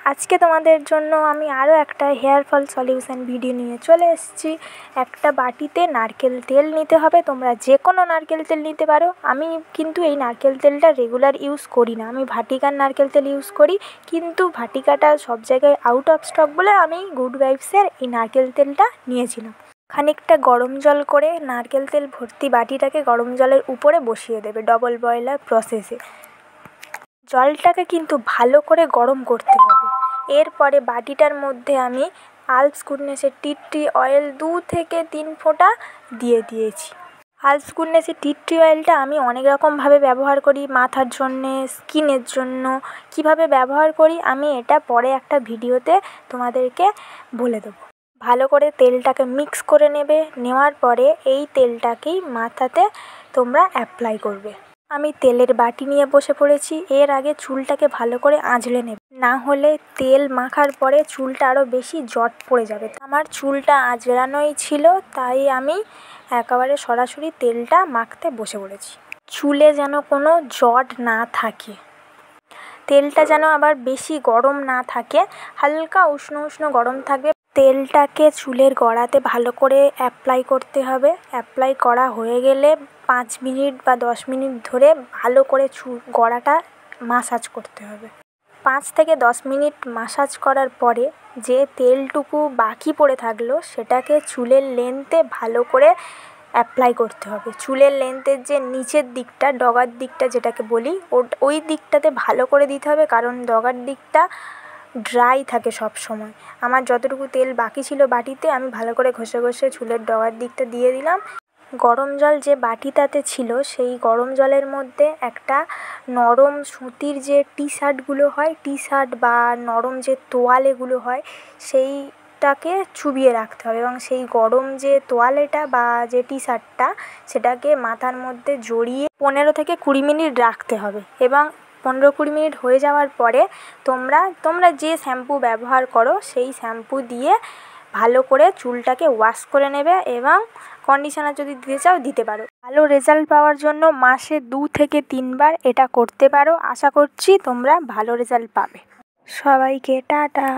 আজকে তোমাদের জন্য আমি আরও একটা হেয়ার ফল সলিউশন ভিডিও নিয়ে চলে এসেছি। একটা বাটিতে নারকেল তেল নিতে হবে। তোমরা যে কোনো নারকেল তেল নিতে পারো। আমি কিন্তু এই নারকেল তেলটা রেগুলার ইউজ করি না, আমি ভাটিকার নারকেল তেল ইউজ করি। কিন্তু ভাটিকাটা সব জায়গায় আউট অফ স্টক বলে আমি গুড ভাইবসের এই নারকেল তেলটা নিয়েছিলাম। খানিকটা গরম জল করে নারকেল তেল ভর্তি বাটিটাকে গরম জলের উপরে বসিয়ে দেবে ডবল বয়লার প্রসেসে। জলটাকে কিন্তু ভালো করে গরম করতে হবে। এরপরে বাটিটার মধ্যে আমি আলপস গুডনেসের টি ট্রি অয়েল 2 থেকে 3 ফোঁটা দিয়ে দিয়েছি। আলপস গুডনেসের টি ট্রি অয়েলটা আমি অনেক রকমভাবে ব্যবহার করি, মাথার জন্যে, স্কিনের জন্য। কিভাবে ব্যবহার করি আমি এটা পরে একটা ভিডিওতে তোমাদেরকে বলে দেবো। ভালো করে তেলটাকে মিক্স করে নেবে। নেওয়ার পরে এই তেলটাকেই মাথাতে তোমরা অ্যাপ্লাই করবে। আমি তেলের বাটি নিয়ে বসে পড়েছি। এর আগে চুলটাকে ভালো করে আঁচড়ে নেবে, না হলে তেল মাখার পরে চুলটা আরও বেশি জট পড়ে যাবে। আমার চুলটা আঁচড়ানোই ছিল, তাই আমি একেবারে সরাসরি তেলটা মাখতে বসে পড়েছি। চুলে যেন কোনো জট না থাকে, তেলটা যেন আবার বেশি গরম না থাকে, হালকা উষ্ণ উষ্ণ গরম থাকবে। তেলটাকে চুলের গোড়াতে ভালো করে অ্যাপ্লাই করতে হবে। অ্যাপ্লাই করা হয়ে গেলে 5 মিনিট বা 10 মিনিট ধরে ভালো করে গোড়াটা মাসাজ করতে হবে। 5 থেকে 10 মিনিট মাসাজ করার পরে যে তেলটুকু বাকি পড়ে থাকলো সেটাকে চুলের লেন্থে ভালো করে অ্যাপ্লাই করতে হবে। চুলের লেন্থের যে নিচের দিকটা, ডগার দিকটা যেটাকে বলি, ওই দিকটাতে ভালো করে দিতে হবে, কারণ ডগার দিকটা ড্রাই থাকে সব সময়। আমার যতটুকু তেল বাকি ছিল বাটিতে আমি ভালো করে ঘষে ঘষে চুলের ডগার দিকটা দিয়ে দিলাম। গরম জল যে বাটিটাতে ছিল সেই গরম জলের মধ্যে একটা নরম সুতির যে টি শার্টগুলো হয়, টি শার্ট বা নরম যে তোয়ালেগুলো হয়, সেইটাকে চুবিয়ে রাখতে হবে এবং সেই গরম যে তোয়ালেটা বা যে টি শার্টটা সেটাকে মাথার মধ্যে জড়িয়ে 15 থেকে 20 মিনিট রাখতে হবে। এবং 15-20 মিনিট হয়ে যাওয়ার পরে তোমরা যে শ্যাম্পু ব্যবহার করো সেই শ্যাম্পু দিয়ে ভালো করে চুলটাকে ওয়াশ করে নেবে এবং কন্ডিশনার যদি দিতে চাও দিতে পারো। ভালো রেজাল্ট পাওয়ার জন্য মাসে 2 থেকে 3 বার এটা করতে পারো। আশা করছি তোমরা ভালো রেজাল্ট পাবে। সবাইকে টাটা।